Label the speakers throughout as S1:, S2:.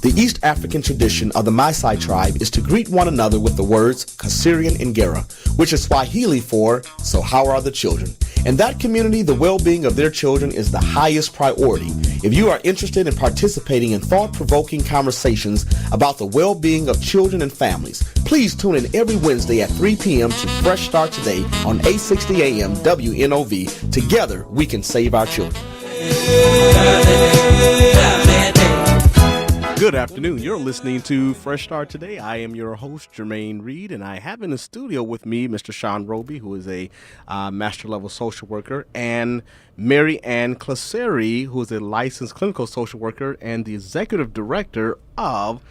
S1: The East African tradition of the Maasai tribe is to greet one another with the words Kasirian Ngera, which is Swahili for, so how are the children? In that community, the well-being of their children is the highest priority. If you are interested in participating in thought-provoking conversations about the well-being of children and families, please tune in every Wednesday at 3 p.m. to Fresh Start Today on 860 AM WNOV. Together, we can save our children. Good afternoon. You're listening to Fresh Start Today. I am your host, Jermaine Reed, and I have in the studio with me Mr. Sean Roby, who is a master-level social worker, and Mary Ann Claseri, who is a licensed clinical social worker and the executive director of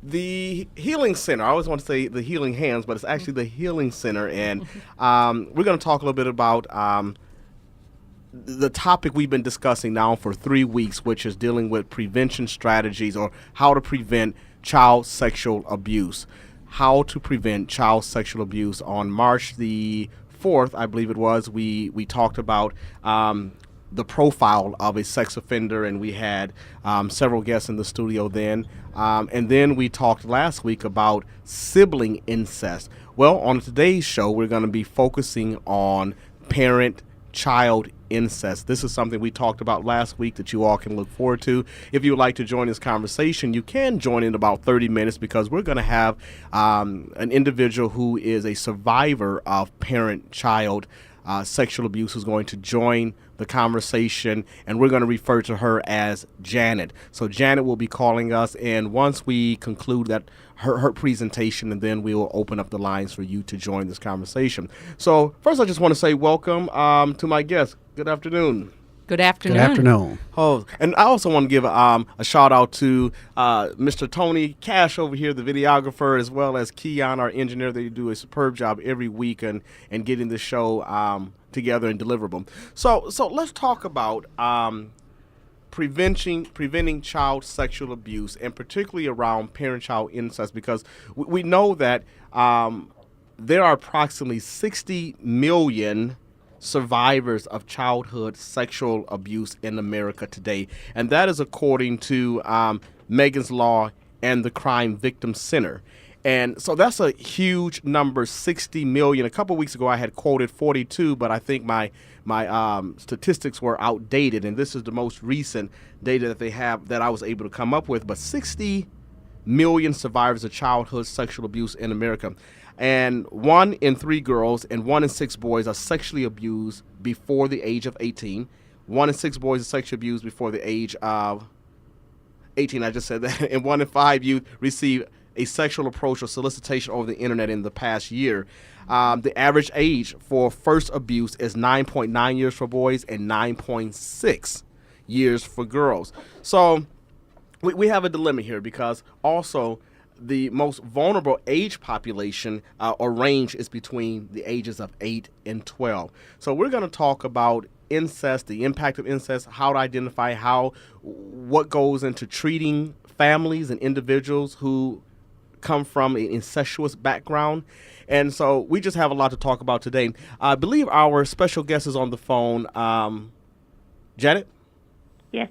S1: the Healing Center. I always want to say the Healing Hands, but it's actually the Healing Center, and we're going to talk a little bit about the topic we've been discussing now for 3 weeks, which is dealing with prevention strategies or how to prevent child sexual abuse. How to prevent child sexual abuse. On March the 4th, I believe it was, we talked about the profile of a sex offender, and we had several guests in the studio then. And then we talked last week about sibling incest. Well, on today's show, we're going to be focusing on parent child incest. This is something we talked about last week that you all can look forward to. If you would like to join this conversation, you can join in about 30 minutes because we're going to have an individual who is a survivor of parent-child sexual abuse who's going to join the conversation, and we're going to refer to her as Janet. So Janet will be calling us, and once we conclude that her presentation, and then we will open up the lines for you to join this conversation. So first, I just want to say welcome to my guest. Good afternoon.
S2: Good afternoon.
S3: Good afternoon.
S1: Oh, and I also want to give a shout out to Mr. Tony Cash over here, the videographer, as well as Keon, our engineer. They do a superb job every week and getting the show together and deliverable. So let's talk about preventing child sexual abuse, and particularly around parent-child incest, because we know that there are approximately 60 million survivors of childhood sexual abuse in America today, and that is according to Megan's Law and the Crime Victim Center. And so that's a huge number, 60 million. A couple of weeks ago, I had quoted 42, but I think my statistics were outdated, and this is the most recent data that they have that I was able to come up with. But 60 million survivors of childhood sexual abuse in America. And 1 in 3 girls and 1 in 6 boys are sexually abused before the age of 18. 1 in 6 boys are sexually abused before the age of 18. I just said that. And 1 in 5 youth receive a sexual approach or solicitation over the internet in the past year. The average age for first abuse is 9.9 years for boys and 9.6 years for girls. So we have a dilemma here, because also the most vulnerable age population or range is between the ages of 8 and 12. So we're going to talk about incest, the impact of incest, how to identify what goes into treating families and individuals who come from an incestuous background. And so we just have a lot to talk about today. I believe our special guest is on the phone. Janet?
S4: Yes.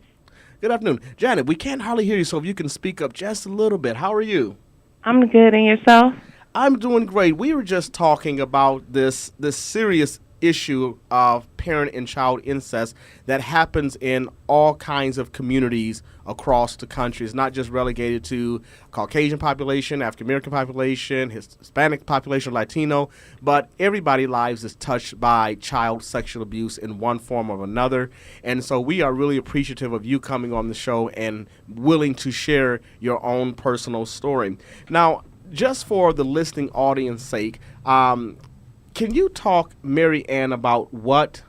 S1: Good afternoon. Janet, we can't hardly hear you, so if you can speak up just a little bit. How are you?
S4: I'm good, and yourself?
S1: I'm doing great. We were just talking about this serious issue of parent and child incest that happens in all kinds of communities across the country. It's not just relegated to Caucasian population, African American population, Hispanic population, Latino, but everybody's lives is touched by child sexual abuse in one form or another. And so we are really appreciative of you coming on the show and willing to share your own personal story. Now, just for the listening audience sake, can you talk, Mary Ann, about what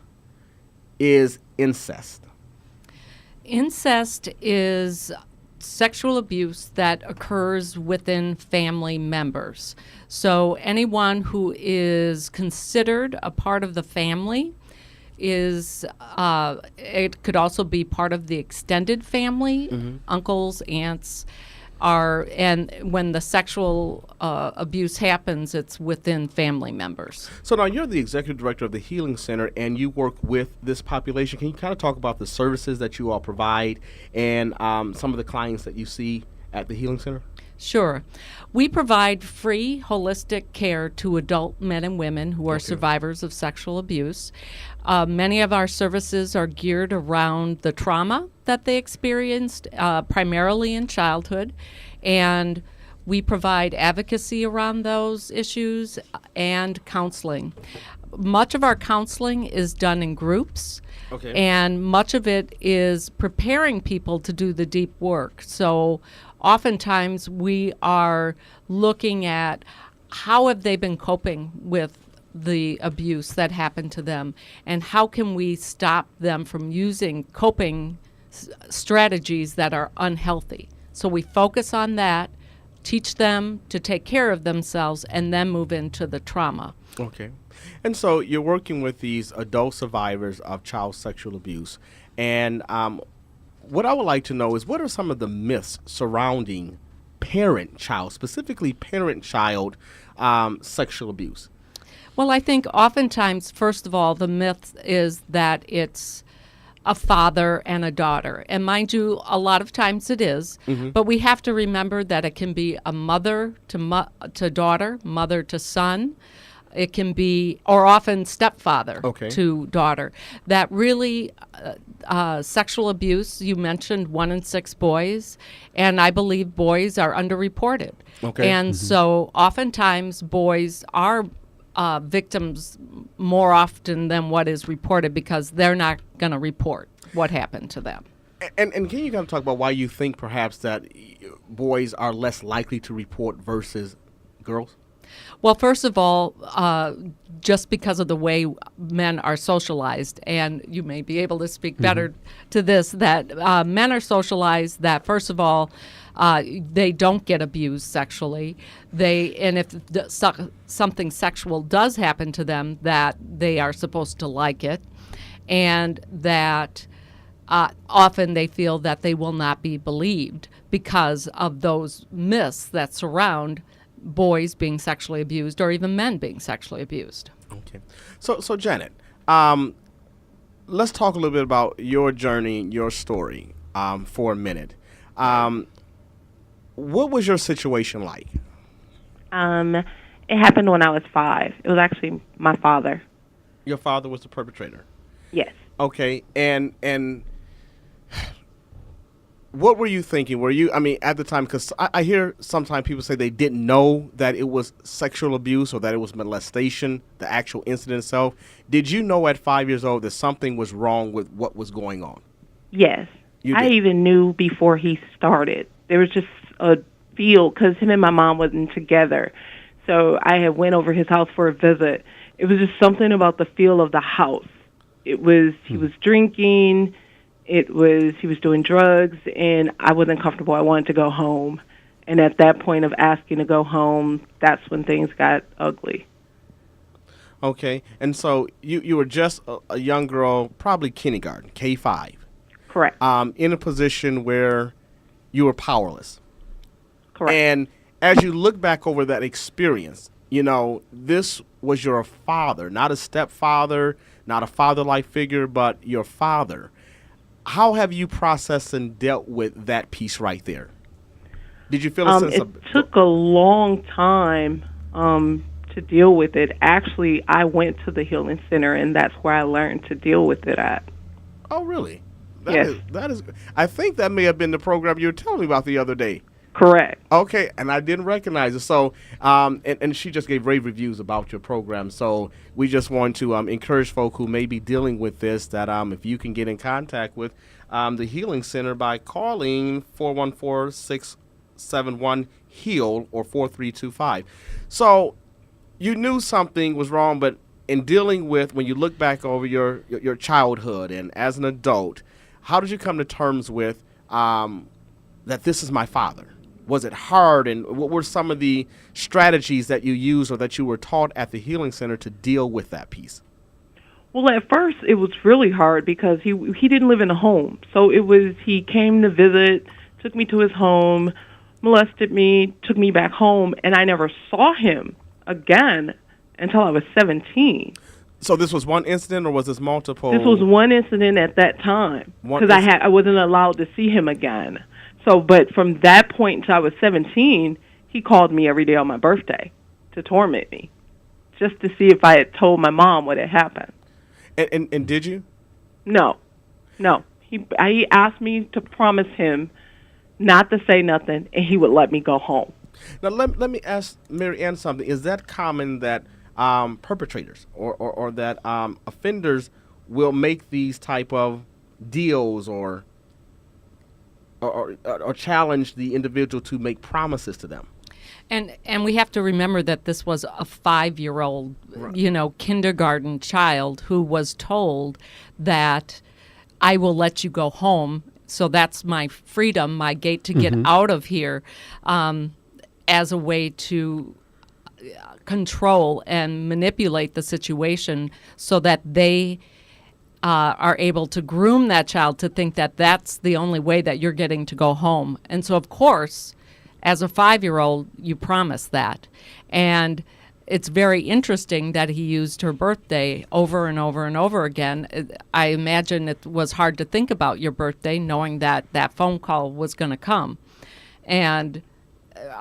S1: is incest?
S2: Incest is sexual abuse that occurs within family members. So anyone who is considered a part of the family is, it could also be part of the extended family, uncles, aunts, and when the sexual abuse happens, it's within family members.
S1: So now you're the executive director of the Healing Center, and you work with this population. Can you kind of talk about the services that you all provide and some of the clients that you see at the Healing Center?
S2: Sure. We provide free holistic care to adult men and women who are survivors of sexual abuse. Many of our services are geared around the trauma that they experienced, primarily in childhood, and we provide advocacy around those issues and counseling. Much of our counseling is done in groups.
S1: Okay.
S2: And much of it is preparing people to do the deep work. So oftentimes we are looking at how have they been coping with the abuse that happened to them, and how can we stop them from using coping strategies that are unhealthy. So we focus on that, teach them to take care of themselves, and then move into the trauma.
S1: Okay. And so you're working with these adult survivors of child sexual abuse. And what I would like to know is, what are some of the myths surrounding parent-child, specifically parent-child sexual abuse?
S2: Well, I think oftentimes, first of all, the myth is that it's a father and a daughter. And mind you, a lot of times it is. But we have to remember that it can be a mother to daughter, mother to son. It can be, or often stepfather to daughter. That really, sexual abuse, you mentioned 1 in 6 boys, and I believe boys are underreported. And so oftentimes boys are victims more often than what is reported, because they're not going to report what happened to them.
S1: And can you kind of talk about why you think perhaps that boys are less likely to report versus girls?
S2: Well, first of all, just because of the way men are socialized, and you may be able to speak better to this, that men are socialized that, first of all, they don't get abused sexually. And if something sexual does happen to them, that they are supposed to like it, and that often they feel that they will not be believed because of those myths that surround boys being sexually abused, or even men being sexually abused.
S1: Okay. So Janet, let's talk a little bit about your journey, your story, for a minute. What was your situation like?
S4: It happened when I was 5. It was actually my father.
S1: Your father was the perpetrator?
S4: Yes.
S1: Okay. And what were you thinking? Were you, at the time, because I hear sometimes people say they didn't know that it was sexual abuse or that it was molestation, the actual incident itself. Did you know at 5 years old that something was wrong with what was going on?
S4: Yes.
S1: You
S4: I
S1: did.
S4: even knew before he started. There was just a feel, because him and my mom wasn't together. So I had went over his house for a visit. It was just something about the feel of the house. It was, he was drinking. He was doing drugs, and I wasn't comfortable. I wanted to go home. And at that point of asking to go home, that's when things got ugly.
S1: Okay. And so you were just a young girl, probably kindergarten, K-5.
S4: Correct.
S1: In a position where you were powerless.
S4: Correct.
S1: And as you look back over that experience, this was your father, not a stepfather, not a father-like figure, but your father. How have you processed and dealt with that piece right there? Did you feel a sense of...
S4: It took a long time to deal with it. Actually, I went to the Healing Center, and that's where I learned to deal with it at.
S1: Oh, really?
S4: Yes.
S1: That is. I think that may have been the program you were telling me about the other day.
S4: Correct.
S1: Okay, and I didn't recognize it. So, and she just gave rave reviews about your program. So we just want to encourage folk who may be dealing with this that if you can get in contact with the Healing Center by calling 414-671-HEAL or 4325. So you knew something was wrong, but in dealing with, when you look back over your childhood and as an adult, how did you come to terms with that this is my father? Was it hard, and what were some of the strategies that you used or that you were taught at the Healing Center to deal with that piece?
S4: Well, at first it was really hard because he didn't live in a home. So he came to visit, took me to his home, molested me, took me back home, and I never saw him again until I was 17.
S1: So this was one incident, or was this multiple?
S4: This was one incident at that time because I wasn't allowed to see him again. So, but from that point until I was 17, he called me every day on my birthday to torment me, just to see if I had told my mom what had happened.
S1: And did you?
S4: No. He asked me to promise him not to say nothing, and he would let me go home.
S1: Now, let me ask Mary Ann something. Is that common that perpetrators or that offenders will make these type of deals or challenge the individual to make promises to them?
S2: And we have to remember that this was a 5-year-old,
S1: Right.
S2: Kindergarten child who was told that I will let you go home. So that's my freedom, my gate to get out of here, as a way to control and manipulate the situation so that they are able to groom that child to think that that's the only way that you're getting to go home. And so, of course, as a 5-year-old, you promise that. And it's very interesting that he used her birthday over and over and over again. I imagine it was hard to think about your birthday knowing that that phone call was going to come. And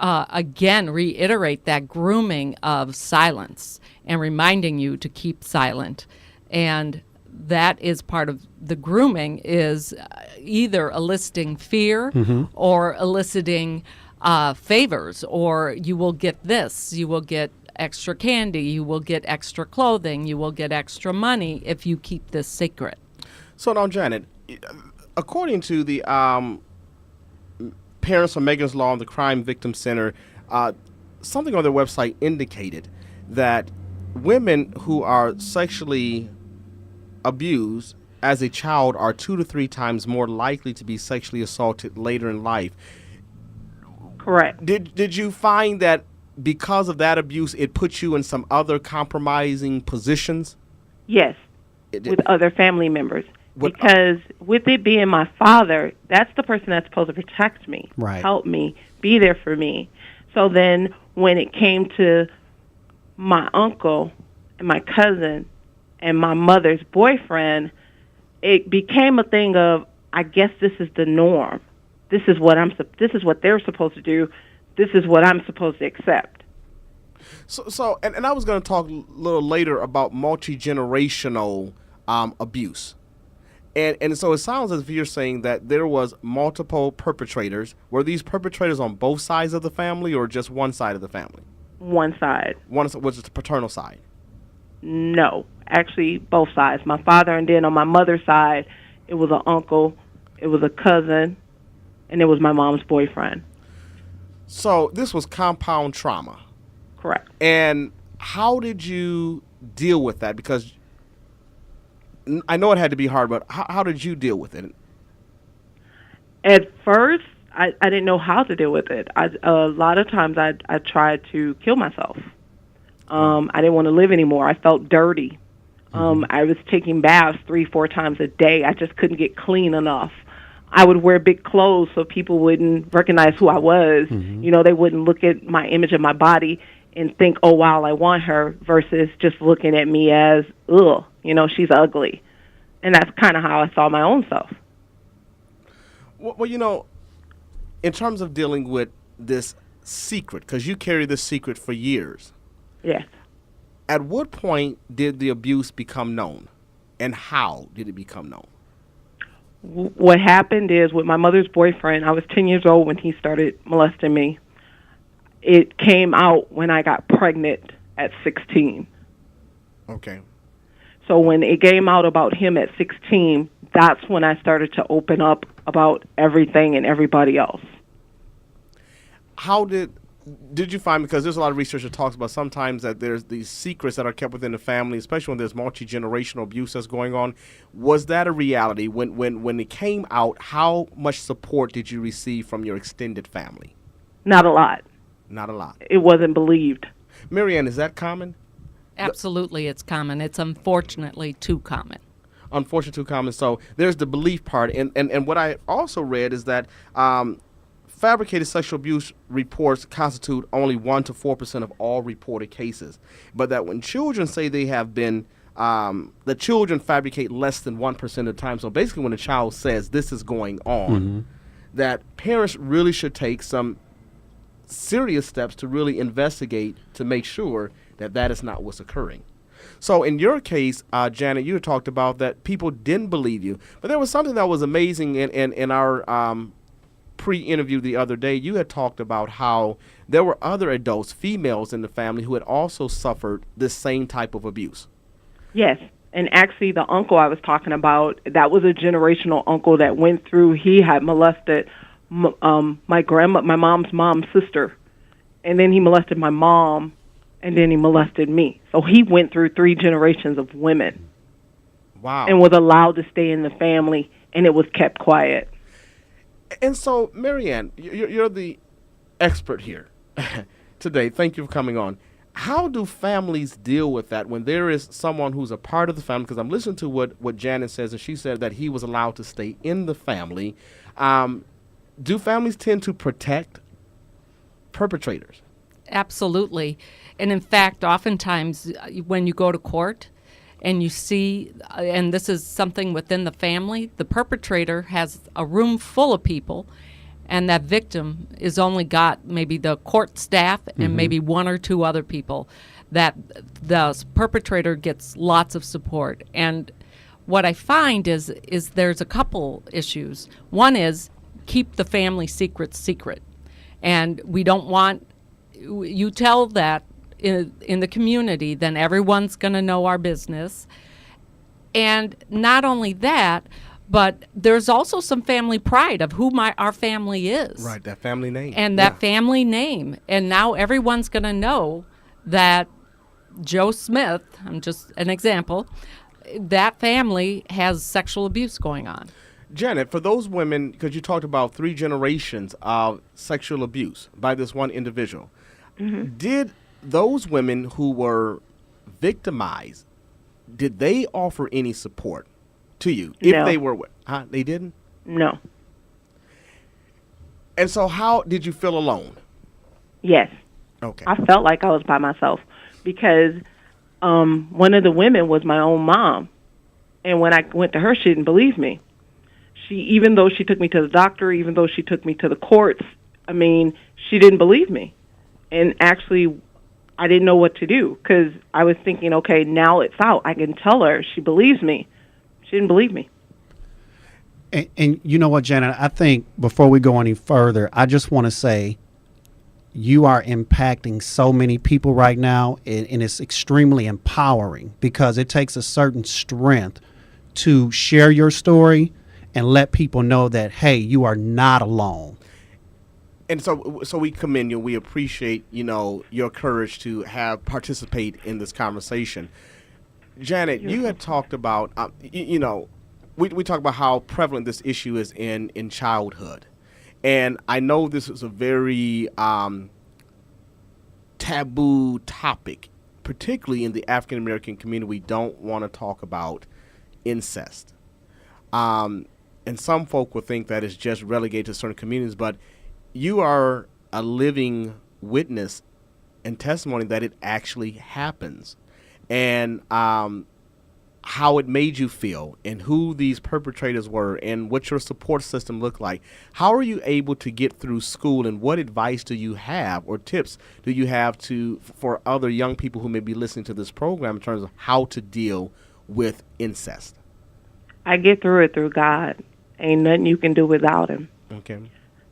S2: again, reiterate that grooming of silence and reminding you to keep silent. And that is part of the grooming, is either eliciting fear or eliciting favors, or you will get this, you will get extra candy, you will get extra clothing, you will get extra money if you keep this secret.
S1: So now, Janet, according to the Parents for Megan's Law and the Crime Victim Center, something on their website indicated that women who are sexually abused as a child are 2 to 3 times more likely to be sexually assaulted later in life.
S4: Correct.
S1: Did you find that because of that abuse, it put you in some other compromising positions?
S4: Yes,
S1: It
S4: with other family members.
S1: What-
S4: Because with it being my father, that's the person that's supposed to protect me,
S3: Right.
S4: help me, be there for me. So then when it came to my uncle and my cousin and my mother's boyfriend, it became a thing of, I guess this is the norm. This is what they're supposed to do. This is what I'm supposed to accept.
S1: So and I was going to talk a little later about multi-generational abuse. And so it sounds as if you're saying that there was multiple perpetrators. Were these perpetrators on both sides of the family or just one side of the family?
S4: One side.
S1: One was the paternal side.
S4: No, actually both sides. My father, and then on my mother's side, it was an uncle, it was a cousin, and it was my mom's boyfriend.
S1: So this was compound trauma.
S4: Correct.
S1: And how did you deal with that? Because I know it had to be hard, but how did you deal with it?
S4: At first, I didn't know how to deal with it. A lot of times I tried to kill myself. I didn't want to live anymore. I felt dirty. I was taking baths 3-4 times a day. I just couldn't get clean enough. I would wear big clothes so people wouldn't recognize who I was. They wouldn't look at my image of my body and think, oh, wow, I want her, versus just looking at me as, ugh, she's ugly. And that's kind of how I saw my own self.
S1: Well, in terms of dealing with this secret, because you carried this secret for years.
S4: Yes.
S1: At what point did the abuse become known, and how did it become known?
S4: What happened is, with my mother's boyfriend, I was 10 years old when he started molesting me. It came out when I got pregnant at 16.
S1: Okay.
S4: So when it came out about him at 16, that's when I started to open up about everything and everybody else.
S1: How did you find, because there's a lot of research that talks about sometimes that there's these secrets that are kept within the family, especially when there's multi-generational abuse that's going on. Was that a reality? When it came out, how much support did you receive from your extended family?
S4: Not a lot.
S1: Not a lot.
S4: It wasn't believed.
S1: Mary Ann, is that common?
S2: Absolutely, it's common. It's unfortunately too common.
S1: Unfortunately too common. So there's the belief part. And what I also read is that fabricated sexual abuse reports constitute only 1 to 4% of all reported cases, but that when children say they have been, the children fabricate less than 1% of the time. So basically, when a child says this is going on, that parents really should take some serious steps to really investigate to make sure that that is not what's occurring. So in your case, Janet, you had talked about that people didn't believe you, but there was something that was amazing in our pre-interview the other day. You had talked about how there were other adults, females in the family, who had also suffered this same type of abuse.
S4: Yes. And actually, the uncle I was talking about, that was a generational uncle that went through. He had molested my mom's sister, and then he molested my mom, and then he molested me. So he went through 3 generations of women.
S1: Wow.
S4: And was allowed to stay in the family, and it was kept quiet.
S1: And so, Marianne, you're the expert here today. Thank you for coming on. How do families deal with that when there is someone who's a part of the family? Because I'm listening to what Janet says, and she said that he was allowed to stay in the family. Do families tend to protect perpetrators?
S2: Absolutely. And in fact, oftentimes when you go to court and you see, and this is something within the family, the perpetrator has a room full of people, and that victim is only got maybe the court staff and maybe 1 or 2 other people, that the perpetrator gets lots of support. And what I find is there's a couple issues. One is keep the family secrets secret. And we don't want, you tell that in the community, then everyone's going to know our business. And not only that, but there's also some family pride of who our family is.
S1: Right, that family name.
S2: And that family name. And now everyone's going to know that Joe Smith, I'm just an example, that family has sexual abuse going on.
S1: Janet, for those women, because you talked about 3 generations of sexual abuse by this one individual, did those women who were victimized, did they offer any support to you? If
S4: No.
S1: they were, they didn't?
S4: No.
S1: And so how did you feel alone?
S4: Yes.
S1: Okay.
S4: I felt like I was by myself because one of the women was my own mom. And when I went to her, she didn't believe me. Even though she took me to the doctor, even though she took me to the courts, I mean, she didn't believe me. And actually, I didn't know what to do because I was thinking, okay, now it's out. I can tell her. She believes me. She didn't believe me.
S3: And you know what, Janet, I think before we go any further, I just want to say you are impacting so many people right now, and it's extremely empowering because it takes a certain strength to share your story and let people know that, hey, you are not alone.
S1: And so we commend you. We appreciate, your courage to participate in this conversation. Janet, you had talked about, we talk about how prevalent this issue is in childhood. And I know this is a very taboo topic, particularly in the African American community. We don't want to talk about incest. And some folk will think that it's just relegated to certain communities, but you are a living witness and testimony that it actually happens. And how it made you feel and who these perpetrators were and what your support system looked like. How are you able to get through school, and what advice do you have or tips do you have for other young people who may be listening to this program in terms of how to deal with incest?
S4: I get through it through God. Ain't nothing you can do without him.
S1: Okay.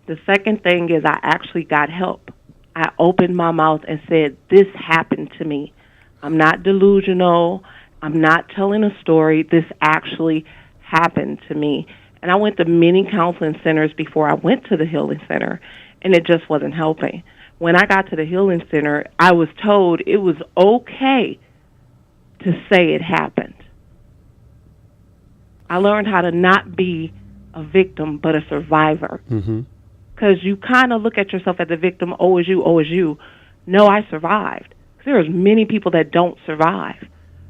S4: The second thing is I actually got help. I opened my mouth and said, this happened to me. I'm not delusional. I'm not telling a story. This actually happened to me. And I went to many counseling centers before I went to the Healing Center, and it just wasn't helping. When I got to the Healing Center, I was told it was okay to say it happened. I learned how to not be a victim, but a survivor. Because you kind of look at yourself as a victim, oh, is you, oh, is you. No, I survived. There's many people that don't survive.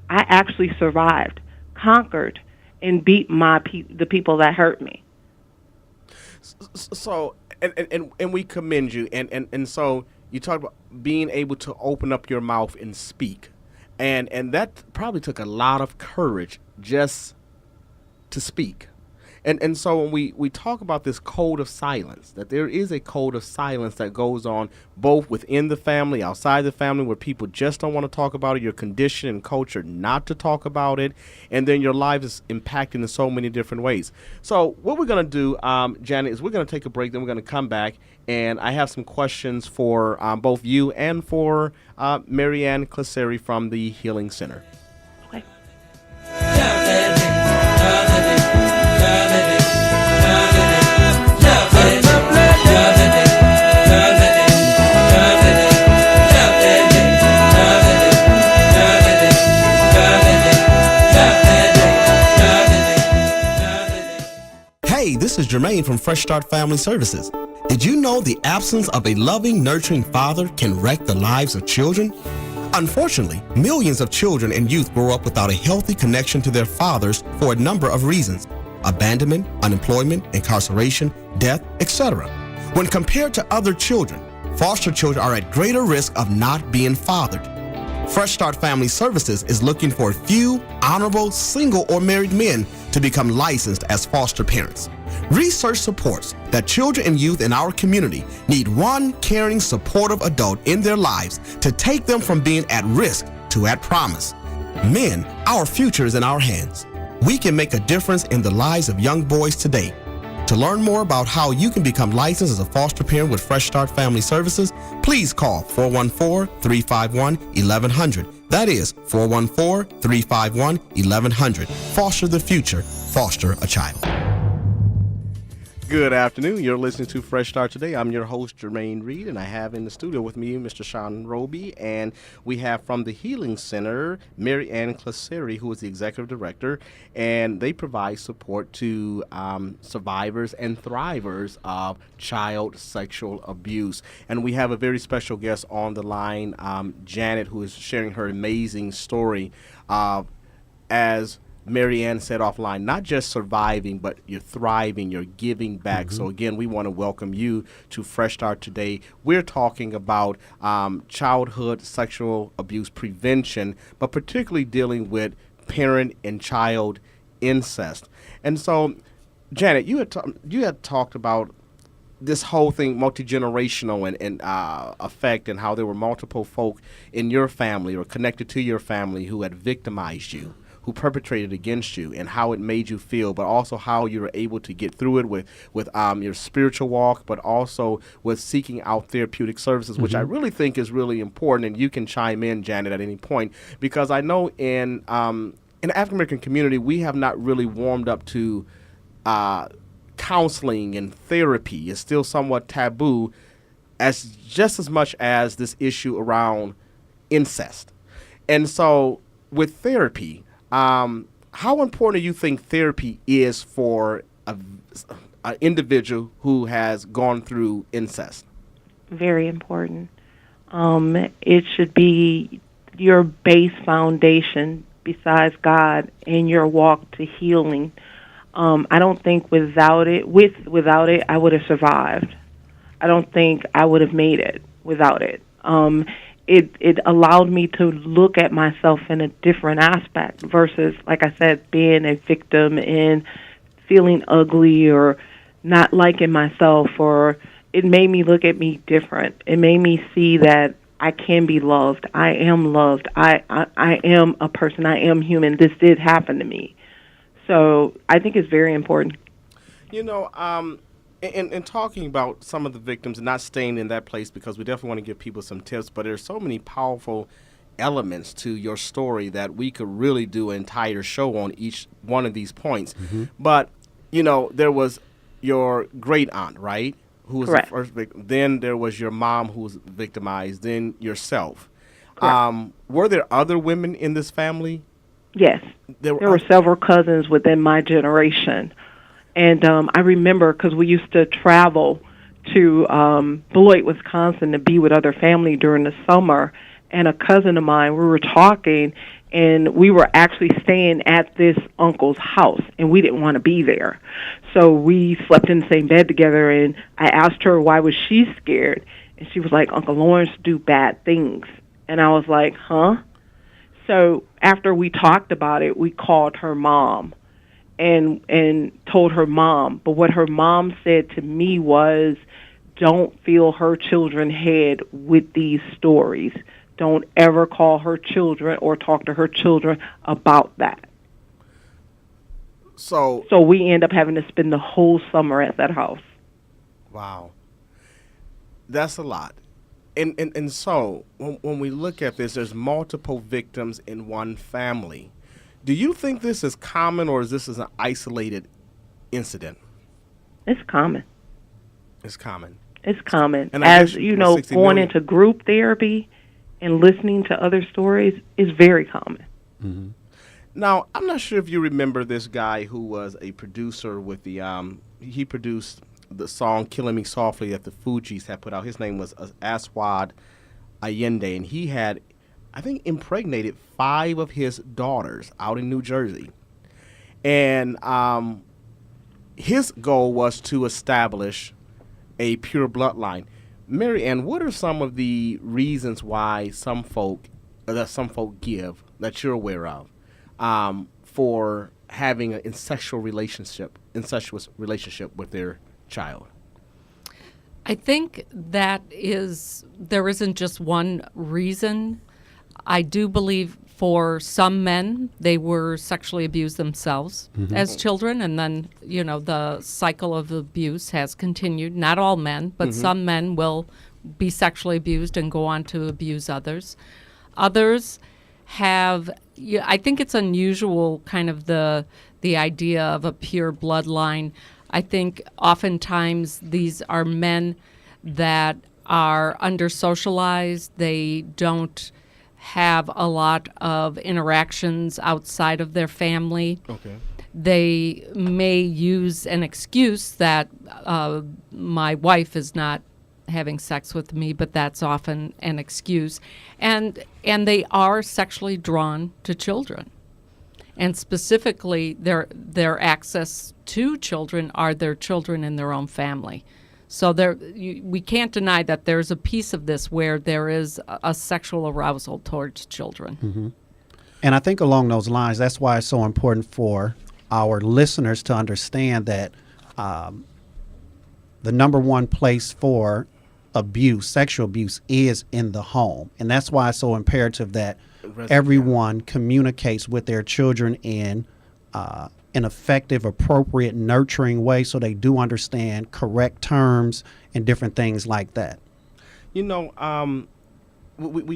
S4: I actually survived, conquered, and beat the people that hurt me.
S1: So And we commend you. And so you talk about being able to open up your mouth and speak. And that probably took a lot of courage just to speak. And so when we talk about this code of silence, that there is a code of silence that goes on both within the family, outside the family, where people just don't want to talk about it, your condition and culture not to talk about it, and then your life is impacted in so many different ways. So what we're going to do, Janet, is we're going to take a break, then we're going to come back, and I have some questions for both you and for Marianne Claseri from the Healing Center.
S4: Okay.
S5: Hey, this is Jermaine from Fresh Start Family Services. Did you know the absence of a loving, nurturing father can wreck the lives of children? Unfortunately, millions of children and youth grow up without a healthy connection to their fathers for a number of reasons: abandonment, unemployment, incarceration, death, etc. When compared to other children, foster children are at greater risk of not being fathered. Fresh Start Family Services is looking for a few honorable single or married men to become licensed as foster parents. Research supports that children and youth in our community need one caring, supportive adult in their lives to take them from being at risk to at promise. Men, our future is in our hands. We can make a difference in the lives of young boys today. To learn more about how you can become licensed as a foster parent with Fresh Start Family Services, please call 414-351-1100. That is 414-351-1100. Foster the future. Foster a child.
S1: Good afternoon. You're listening to Fresh Start Today. I'm your host, Jermaine Reed, and I have in the studio with me Mr. Sean Roby, and we have from the Healing Center, Marianne Claseri, who is the executive director, and they provide support to survivors and thrivers of child sexual abuse. And we have a very special guest on the line, Janet, who is sharing her amazing story as Marianne said offline, not just surviving, but you're thriving, you're giving back. So again, we want to welcome you to Fresh Start Today. We're talking about childhood sexual abuse prevention, but particularly dealing with parent and child incest. And so, Janet, you had talked about this whole thing, multi-generational and effect, and how there were multiple folk in your family or connected to your family who had victimized you, who perpetrated against you, and how it made you feel, but also how you were able to get through it with your spiritual walk, but also with seeking out therapeutic services, which I really think is really important. And you can chime in, Janet, at any point, because I know in the African American community, we have not really warmed up to counseling and therapy. It's still somewhat taboo, just as much as this issue around incest. And so with therapy, how important do you think therapy is for an individual who has gone through incest?
S4: Very important. It should be your base foundation besides God in your walk to healing. I don't think without it, I would have survived. I don't think I would have made it without it. It allowed me to look at myself in a different aspect versus, like I said, being a victim and feeling ugly or not liking myself, or it made me look at me different. It made me see that I can be loved. I am loved. I am a person. I am human. This did happen to me. So I think it's very important.
S1: You know, in talking about some of the victims and not staying in that place, because we definitely want to give people some tips, but there's so many powerful elements to your story that we could really do an entire show on each one of these points. But, you know, there was your great aunt, right? Who was
S4: Correct.
S1: the first victim. Then there was your mom who was victimized, then yourself. Were there other women in this family?
S4: Yes. There were several cousins within my generation. And I remember because we used to travel to Beloit, Wisconsin to be with other family during the summer. And a cousin of mine, we were talking, and we were actually staying at this uncle's house, and we didn't want to be there. So we slept in the same bed together, and I asked her why was she scared, and she was like, Uncle Lawrence do bad things. And I was like, huh? So after we talked about it, we called her mom and told her mom. But what her mom said to me was, don't fill her children's head with these stories. Don't ever call her children or talk to her children about that.
S1: So
S4: we end up having to spend the whole summer at that house.
S1: wow, that's a lot. And so when we look at this, there's multiple victims in one family. Do you think this is common, or is this an isolated incident?
S4: It's common.
S1: It's common.
S4: It's common.
S1: And I
S4: As
S1: guess
S4: you know,
S1: 60
S4: going
S1: million.
S4: into group therapy and listening to other stories is very common.
S3: Mm-hmm.
S1: Now, I'm not sure if you remember this guy who was a producer with the he produced the song "Killing Me Softly" that the Fugees had put out. His name was Aswad Allende, and he had, I think, impregnated 5 of his daughters out in New Jersey. And his goal was to establish a pure bloodline. Mary Ann, what are some of the reasons why some folk give that you're aware of for having an incestuous relationship with their child?
S2: I think there isn't just one reason. I do believe for some men, they were sexually abused themselves as children, and then, the cycle of abuse has continued. Not all men, but some men will be sexually abused and go on to abuse others. Others have, I think it's unusual, kind of the idea of a pure bloodline. I think oftentimes these are men that are under-socialized. They don't have a lot of interactions outside of their family.
S1: Okay.
S2: They may use an excuse that my wife is not having sex with me, but that's often an excuse. And they are sexually drawn to children. And specifically, their access to children are their children in their own family. So we can't deny that there's a piece of this where there is a sexual arousal towards children.
S3: Mm-hmm. And I think along those lines, that's why it's so important for our listeners to understand that the number one place for sexual abuse, is in the home. And that's why it's so imperative that everyone communicates with their children in an effective, appropriate, nurturing way so they do understand correct terms and different things like that.
S1: We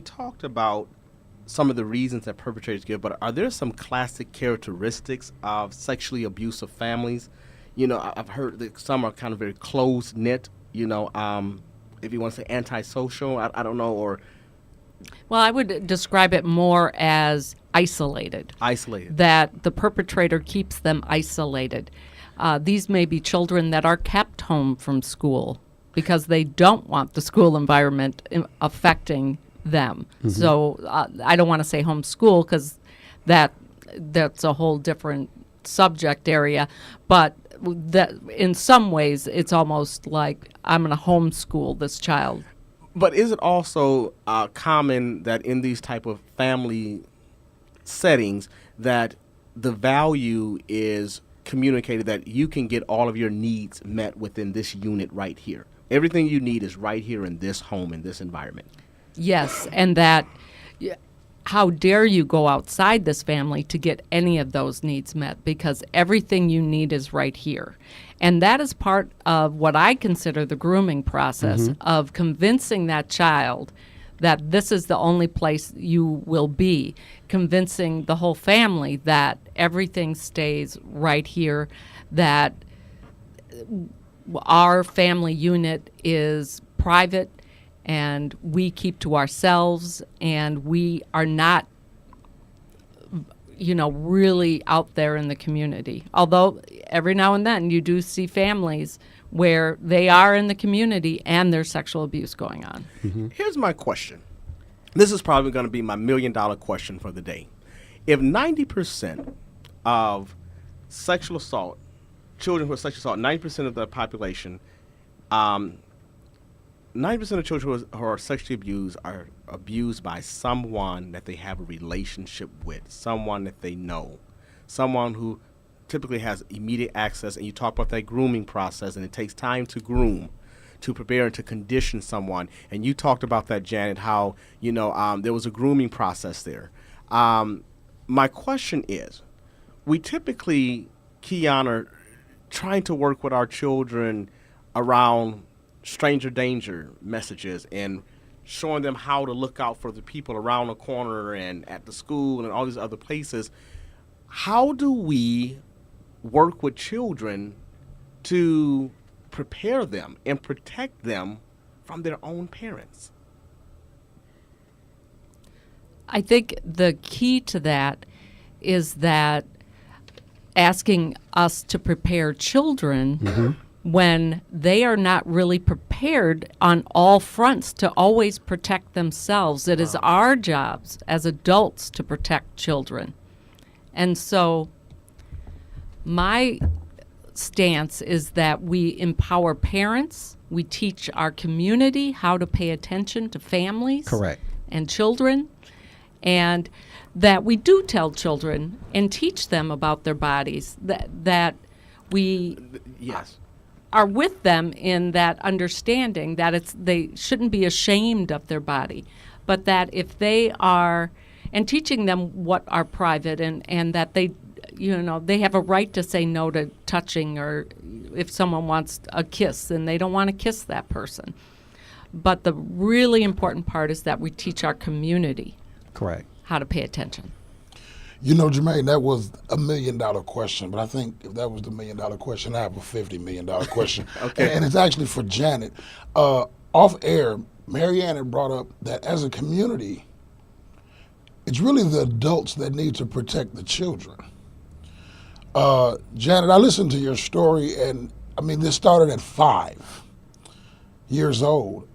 S1: talked about some of the reasons that perpetrators give, but are there some classic characteristics of sexually abusive families? I've heard that some are kind of very close-knit, if you want to say antisocial, I don't know, or...
S2: Well, I would describe it more as isolated.
S1: Isolated.
S2: That the perpetrator keeps them isolated. These may be children that are kept home from school because they don't want the school environment affecting them. Mm-hmm. So I don't want to say homeschool because that's a whole different subject area. But that in some ways, it's almost like I'm going to homeschool this child.
S1: But is it also common that in these type of family settings that the value is communicated that you can get all of your needs met within this unit right here? Everything you need is right here in this home, in this environment.
S2: Yes, and that how dare you go outside this family to get any of those needs met, because everything you need is right here. And that is part of what I consider the grooming process of convincing that child that this is the only place you will be, convincing the whole family that everything stays right here, that our family unit is private and we keep to ourselves, and we are not, really out there in the community. Although every now and then you do see families where they are in the community and there's sexual abuse going on.
S1: Mm-hmm. Here's my question. This is probably going to be my $1 million question for the day. If 90% of sexual assault, children who are sexual assault, 90% of the population, 90% of children who are sexually abused are abused by someone that they have a relationship with, someone that they know, someone who typically has immediate access. And you talk about that grooming process, and it takes time to groom, to prepare and to condition someone. And you talked about that, Janet, how, there was a grooming process there. My question is, we typically, Keon, are trying to work with our children around stranger danger messages and showing them how to look out for the people around the corner and at the school and all these other places. How do we work with children to prepare them and protect them from their own parents?
S2: I think the key to that is that asking us to prepare children when they are not really prepared on all fronts to always protect themselves. It is our jobs as adults to protect children. And so my stance is that we empower parents, we teach our community how to pay attention to families
S3: Correct.
S2: and children, and that we do tell children and teach them about their bodies, that we
S1: Yes.
S2: are with them in that understanding that they shouldn't be ashamed of their body, but that if they are, and teaching them what are private, and that they have a right to say no to touching, or if someone wants a kiss and they don't want to kiss that person. But the really important part is that we teach our community
S3: Correct.
S2: how to pay attention.
S6: Jermaine, that was $1 million question, but I think if that was the $1 million question, I have a $50 million question.
S1: Okay.
S6: And it's actually for Janet. Off air, Marianne had brought up that as a community, it's really the adults that need to protect the children. Janet, I listened to your story, and this started at 5 years old.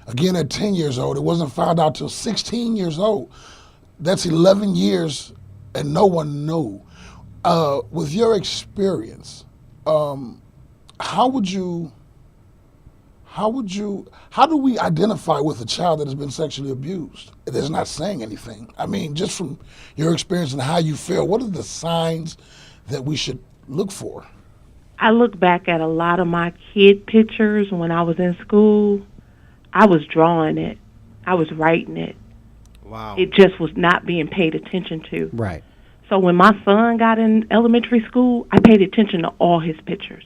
S6: Again, at 10 years old, it wasn't found out till 16 years old. That's 11 years, and no one knew. With your experience, how do we identify with a child that has been sexually abused that's not saying anything? Just from your experience and how you feel, what are the signs that we should look for?
S4: I look back at a lot of my kid pictures when I was in school. I was drawing it. I was writing it.
S1: Wow.
S4: It just was not being paid attention to.
S3: Right.
S4: So when my son got in elementary school, I paid attention to all his pictures.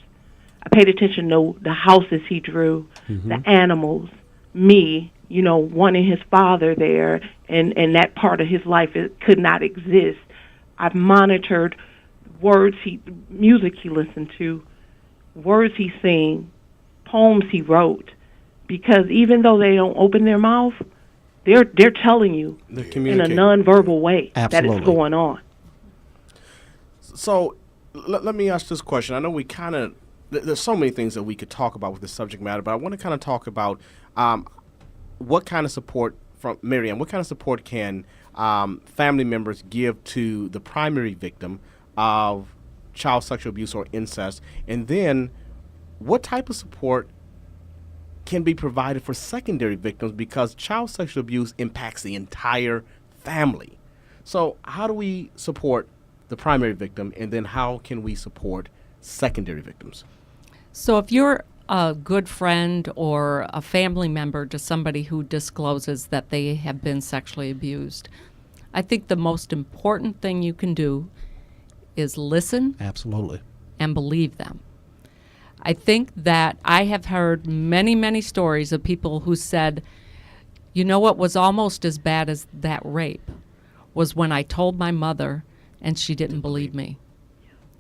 S4: I paid attention to the houses he drew, the animals, me, wanting his father there, and that part of his life could not exist. I monitored music he listened to, words he sang, poems he wrote, because even though they don't open their mouth, they're telling you in a nonverbal way that it's going on.
S1: So let me ask this question. I know we there's so many things that we could talk about with this subject matter, but I want to kind of talk about what kind of support from Marianne, what kind of support can family members give to the primary victim of child sexual abuse or incest, and then what type of support can be provided for secondary victims, because child sexual abuse impacts the entire family. So how do we support the primary victim, and then how can we support secondary victims?
S2: So if you're a good friend or a family member to somebody who discloses that they have been sexually abused, I think the most important thing you can do is listen.
S3: Absolutely.
S2: And believe them. I think that I have heard many, many stories of people who said, what was almost as bad as that rape was when I told my mother and she didn't believe me.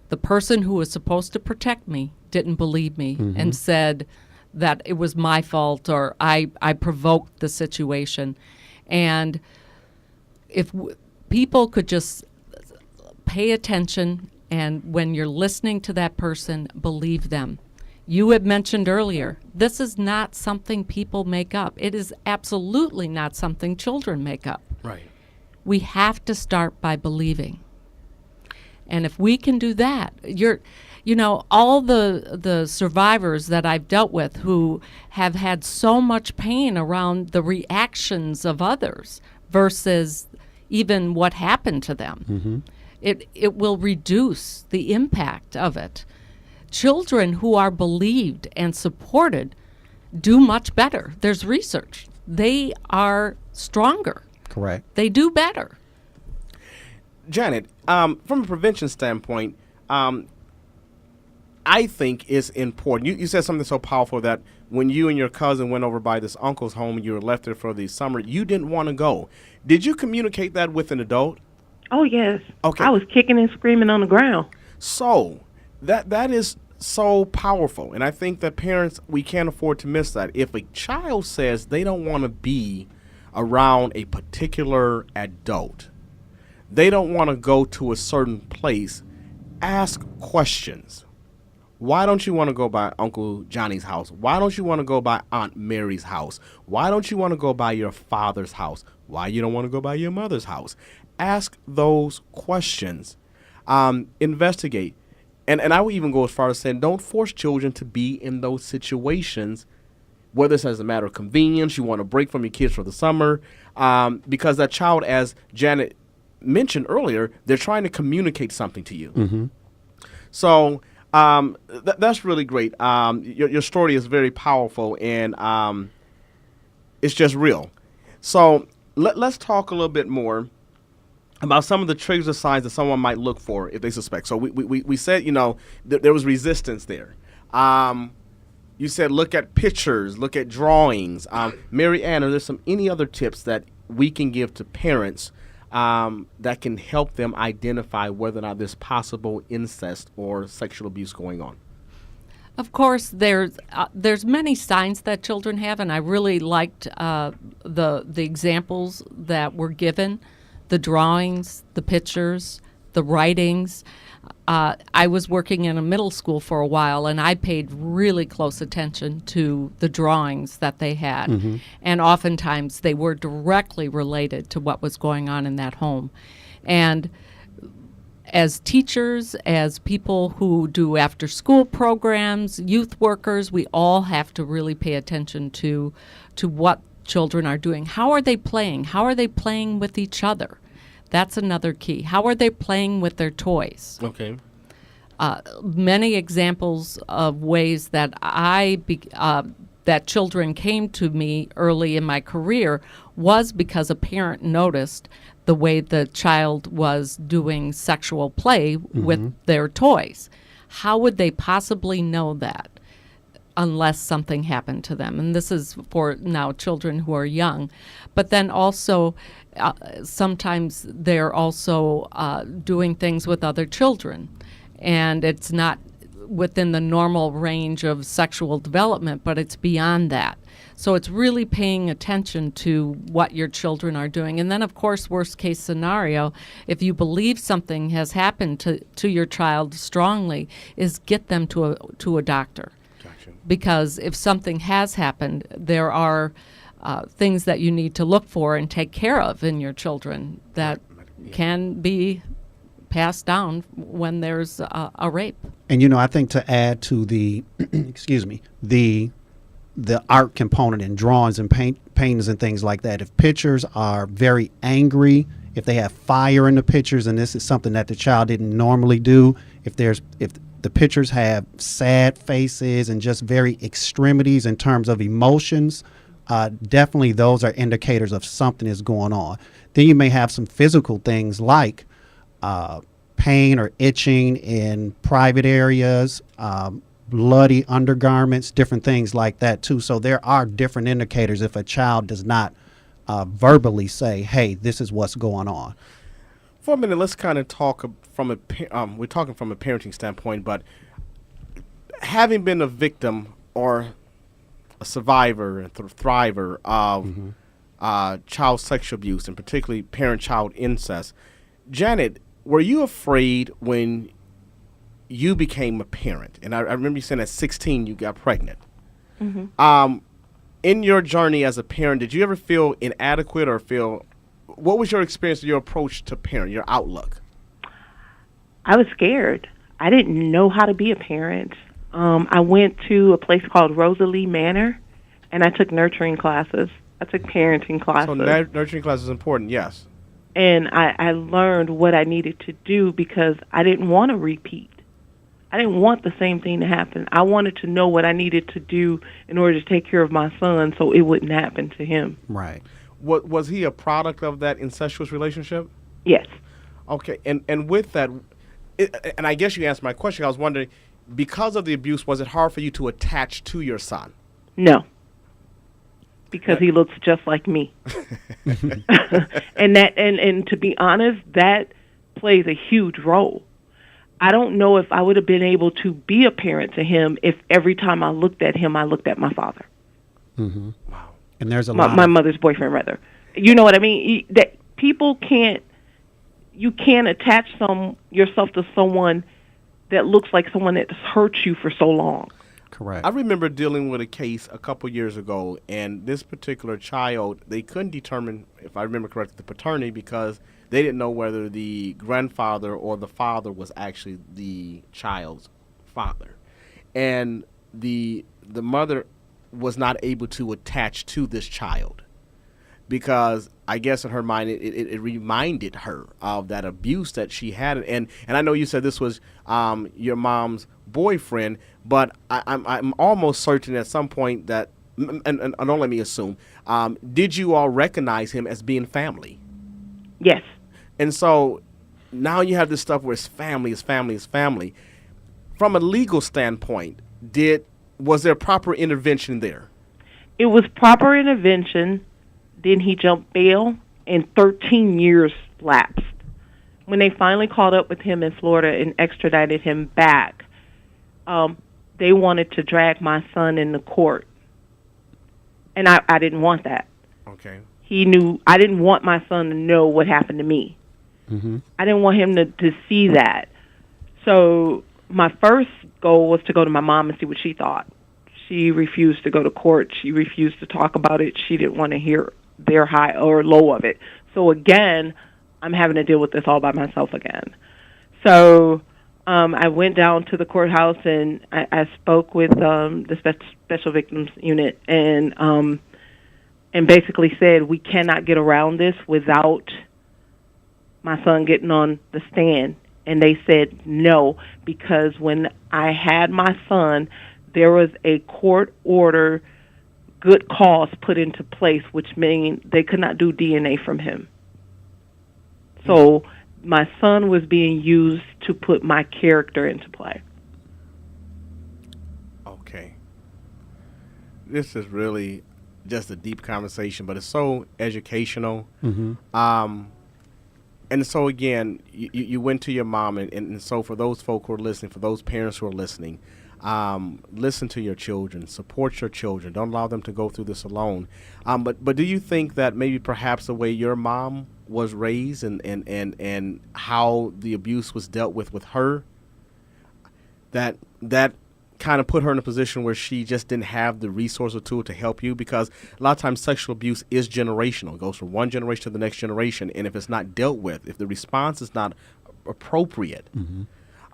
S2: The person who was supposed to protect me didn't believe me and said that it was my fault, or I provoked the situation. And if people could just pay attention, and when you're listening to that person, believe them. You had mentioned earlier, this is not something people make up. It is absolutely not something children make up.
S1: Right.
S2: we have to start by believing. And if we can do that, all the survivors that I've dealt with who have had so much pain around the reactions of others versus even what happened to them, it will reduce the impact of it. Children who are believed and supported do much better. There's research. They are stronger.
S3: Correct.
S2: They do better.
S1: Janet, from a prevention standpoint, I think it's important. You said something so powerful that when you and your cousin went over by this uncle's home and you were left there for the summer, you didn't want to go. Did you communicate that with an adult?
S4: Oh, yes.
S1: Okay.
S4: I was kicking and screaming on the ground.
S1: So that is so powerful. And I think that parents, we can't afford to miss that. If a child says they don't want to be around a particular adult, they don't want to go to a certain place, ask questions. Why don't you want to go by Uncle Johnny's house? Why don't you want to go by Aunt Mary's house? Why don't you want to go by your father's house? Why you don't want to go by your mother's house? Ask those questions. Investigate. And I would even go as far as saying don't force children to be in those situations, whether it's as a matter of convenience, you want to break from your kids for the summer, because that child, as Janet mentioned earlier, they're trying to communicate something to you. So that's really great. Your story is very powerful, and it's just real. So let's talk a little bit more about some of the triggers or signs that someone might look for if they suspect. So we said, there was resistance there. You said look at pictures, look at drawings. Mary Ann, are there any other tips that we can give to parents that can help them identify whether or not there's possible incest or sexual abuse going on?
S2: Of course, there's many signs that children have, and I really liked the examples that were given, the drawings, the pictures, the writings. I was working in a middle school for a while, and I paid really close attention to the drawings that they had. And oftentimes they were directly related to what was going on in that home. And as teachers, as people who do after-school programs, youth workers, we all have to really pay attention to what children are doing. How are they playing? How are they playing with each other? That's another key. How are they playing with their toys?
S1: Okay.
S2: Many examples of ways that that children came to me early in my career was because a parent noticed the way the child was doing sexual play with their toys. How would they possibly know that unless something happened to them? And this is for now children who are young. But then also sometimes they're also doing things with other children. And it's not within the normal range of sexual development, but it's beyond that. So it's really paying attention to what your children are doing. And then, of course, worst case scenario, if you believe something has happened to your child strongly, is get them to a doctor.
S1: Gotcha.
S2: Because if something has happened, there are things that you need to look for and take care of in your children that can be passed down when there's a rape.
S3: And I think to add to the the art component in drawings and paintings and things like that, if pictures are very angry, if they have fire in the pictures, and this is something that the child didn't normally do, if the pictures have sad faces and just very extremities in terms of emotions, definitely those are indicators of something is going on. Then you may have some physical things like pain or itching in private areas, bloody undergarments, different things like that too. So there are different indicators if a child does not verbally say, hey, this is what's going on.
S1: For a minute, let's kind of talk from we're talking from a parenting standpoint, but having been a victim or a survivor and thriver of child sexual abuse, and particularly parent-child incest, Janet, were you afraid when you became a parent? And I remember you saying at 16 you got pregnant. In your journey as a parent, did you ever feel inadequate or feel what was your experience, your approach to parent, your outlook?
S4: I was scared. I didn't know how to be a parent. I went to a place called Rosalie Manor, and I took nurturing classes. I took parenting classes.
S1: So nurturing class is important, yes.
S4: And I learned what I needed to do because I didn't want to repeat. I didn't want the same thing to happen. I wanted to know what I needed to do in order to take care of my son so it wouldn't happen to him.
S3: Right.
S1: What, was he a product of that incestuous relationship?
S4: Yes.
S1: Okay, and with that, and I guess you answered my question. I was wondering, because of the abuse, was it hard for you to attach to your son?
S4: No. Because he looks just like me. and to be honest, that plays a huge role. I don't know if I would have been able to be a parent to him if every time I looked at him, I looked at my father.
S3: Mm-hmm. Wow. And there's my
S4: mother's boyfriend, rather. You know what I mean? That people can't. You can't attach yourself to someone that looks like someone that's hurt you for so long.
S3: Correct.
S1: I remember dealing with a case a couple years ago, and this particular child, they couldn't determine, if I remember correctly, the paternity because they didn't know whether the grandfather or the father was actually the child's father. And the mother was not able to attach to this child because I guess in her mind it reminded her of that abuse that she had. And I know you said this was your mom's boyfriend, but I'm almost certain at some point that, and don't let me assume, did you all recognize him as being family?
S4: Yes.
S1: And so now you have this stuff where it's family, it's family, it's family. From a legal standpoint, was there proper intervention there?
S4: It was proper intervention. Then he jumped bail, and 13 years lapsed. When they finally caught up with him in Florida and extradited him back, they wanted to drag my son into court. And I didn't want that.
S1: Okay.
S4: I didn't want my son to know what happened to me.
S3: Mm-hmm.
S4: I didn't want him to see that. So my first goal was to go to my mom and see what she thought. She refused to go to court. She refused to talk about it. She didn't want to hear their high or low of it. So again, I'm having to deal with this all by myself again. So I went down to the courthouse and I spoke with the Special Victims Unit and basically said we cannot get around this without my son getting on the stand. And they said no, because when I had my son, there was a court order, good cause put into place, which means they could not do DNA from him. So my son was being used to put my character into play.
S1: Okay. This is really just a deep conversation, but it's so educational.
S3: Mm-hmm.
S1: And so, again, you went to your mom, and so for those folk who are listening, for those parents who are listening, listen to your children, support your children. Don't allow them to go through this alone. But do you think that maybe perhaps the way your mom was raised and how the abuse was dealt with her, that kind of put her in a position where she just didn't have the resource or tool to help you? Because a lot of times sexual abuse is generational. It goes from one generation to the next generation. And if it's not dealt with, if the response is not appropriate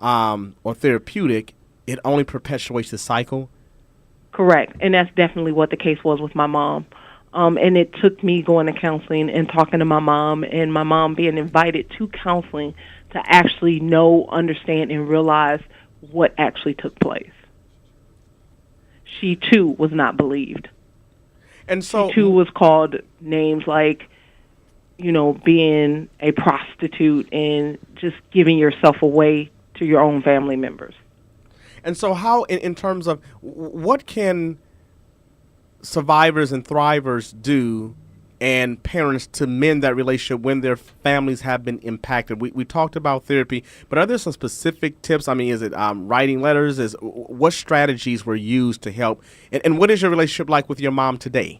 S1: or therapeutic, it only perpetuates the cycle.
S4: Correct. And that's definitely what the case was with my mom. And it took me going to counseling and talking to my mom, and my mom being invited to counseling to actually know, understand, and realize what actually took place. She, too, was not believed.
S1: And so,
S4: she, too, was called names like, being a prostitute and just giving yourself away to your own family members.
S1: And so how, in terms of, what can survivors and thrivers do and parents to mend that relationship when their families have been impacted? We talked about therapy, but are there some specific tips? I mean, is it writing letters? What strategies were used to help? And what is your relationship like with your mom today?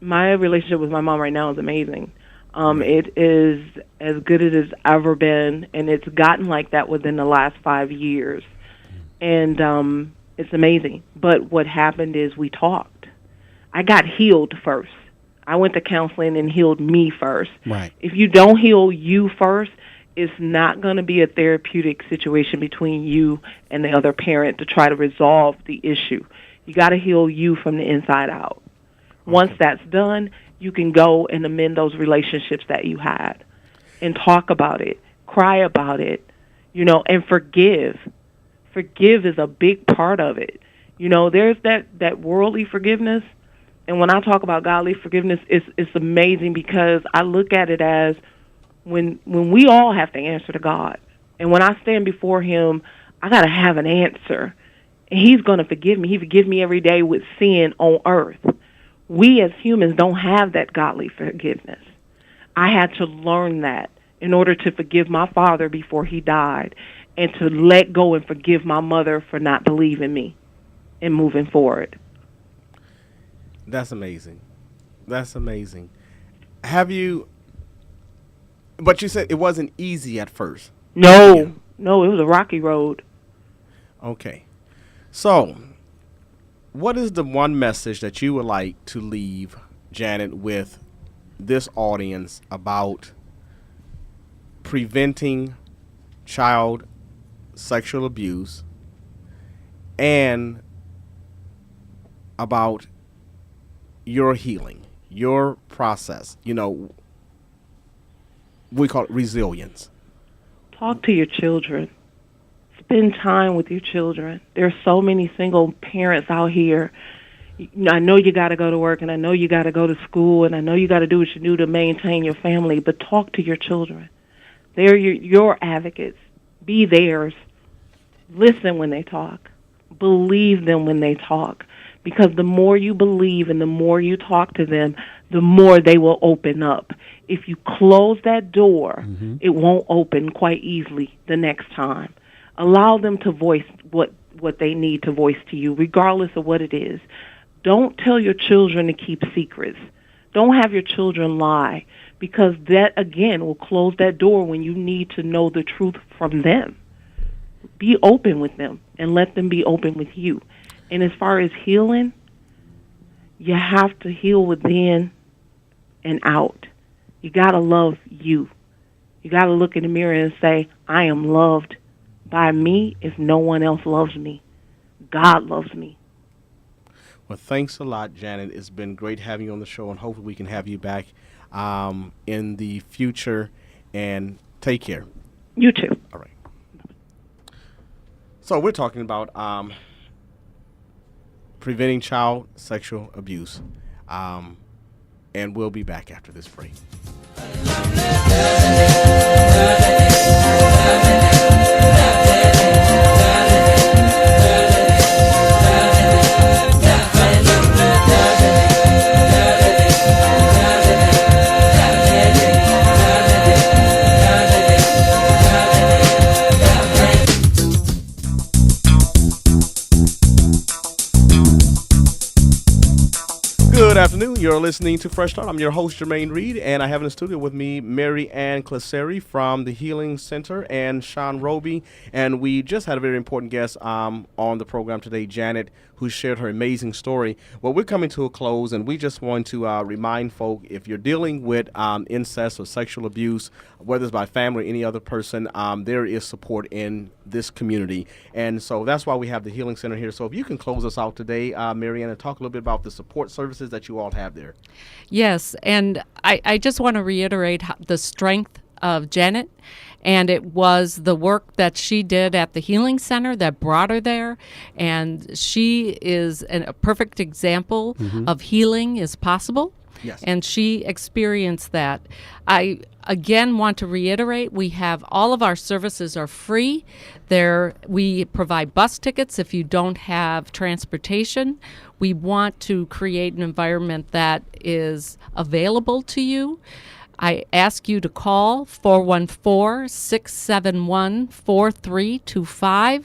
S4: My relationship with my mom right now is amazing. It is as good as it's ever been, and it's gotten like that within the last 5 years. And it's amazing. But what happened is we talked. I got healed first. I went to counseling and healed me first.
S3: Right.
S4: If you don't heal you first, it's not going to be a therapeutic situation between you and the other parent to try to resolve the issue. You got to heal you from the inside out. Once that's done, you can go and amend those relationships that you had and talk about it, cry about it, and forgive. Forgive is a big part of it. There's that worldly forgiveness, and when I talk about godly forgiveness, it's amazing because I look at it as when we all have to answer to God. And when I stand before him, I got to have an answer. And he's going to forgive me. He forgives me every day with sin on earth. We as humans don't have that godly forgiveness. I had to learn that in order to forgive my father before he died and to let go and forgive my mother for not believing me and moving forward.
S1: That's amazing. That's amazing. But you said it wasn't easy at first.
S4: No, it was a rocky road.
S1: Okay. So, what is the one message that you would like to leave, Janet, with this audience about preventing child sexual abuse and about your healing, your process? We call it resilience.
S4: Talk to your children. Spend time with your children. There are so many single parents out here. I know you got to go to work, and I know you got to go to school, and I know you got to do what you do to maintain your family, but talk to your children. They're your advocates. Be theirs. Listen when they talk. Believe them when they talk. Because the more you believe and the more you talk to them, the more they will open up. If you close that door, it won't open quite easily the next time. Allow them to voice what they need to voice to you, regardless of what it is. Don't tell your children to keep secrets. Don't have your children lie, because that, again, will close that door when you need to know the truth from them. Be open with them and let them be open with you. And as far as healing, you have to heal within and out. You got to love you. You got to look in the mirror and say, I am loved by me if no one else loves me. God loves me.
S1: Well, thanks a lot, Janet. It's been great having you on the show, and hopefully we can have you back in the future. And take care.
S4: You too.
S1: All right. So we're talking about preventing child sexual abuse. And we'll be back after this break. Good afternoon. You're listening to Fresh Start. I'm your host, Jermaine Reed, and I have in the studio with me Mary Ann Claseri from the Healing Center and Sean Roby. And we just had a very important guest on the program today, Janet, who shared her amazing story. Well, we're coming to a close, and we just want to remind folk, if you're dealing with incest or sexual abuse, whether it's by family or any other person, there is support in this community. And so that's why we have the Healing Center here. So if you can close us out today, Mary Ann, and talk a little bit about the support services that you all have there.
S2: Yes, and I just want to reiterate the strength of Janet, and it was the work that she did at the Healing Center that brought her there, and she is a perfect example of healing is possible.
S1: Yes.
S2: And she experienced that. I again want to reiterate, we have all of our services are free. We provide bus tickets if you don't have transportation. We want to create an environment that is available to you. I ask you to call 414-671-4325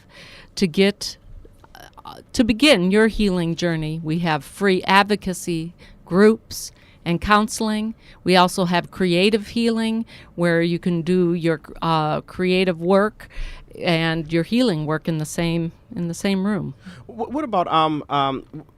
S2: to begin your healing journey. We have free advocacy groups and counseling. We also have creative healing, where you can do your creative work and your healing work in the same room.
S1: What about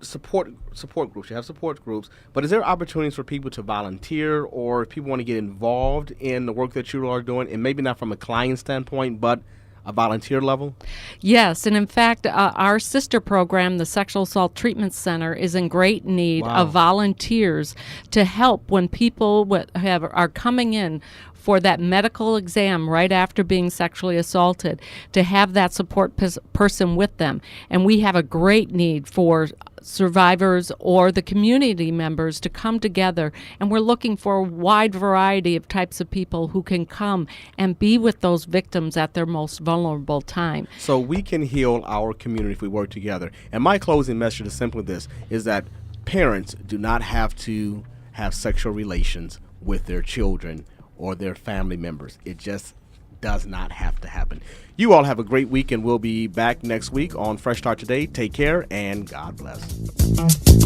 S1: support groups? You have support groups, but is there opportunities for people to volunteer, or if people want to get involved in the work that you are doing, and maybe not from a client standpoint, but a volunteer level?
S2: Yes, and in fact, our sister program, the Sexual Assault Treatment Center, is in great need of volunteers to help when people are coming in for that medical exam right after being sexually assaulted, to have that support person with them. And we have a great need for survivors or the community members to come together, and we're looking for a wide variety of types of people who can come and be with those victims at their most vulnerable time.
S1: So we can heal our community if we work together. And my closing message is simply this, is that parents do not have to have sexual relations with their children or their family members. It just does not have to happen. You all have a great week, and we'll be back next week on Fresh Start Today. Take care, and God bless.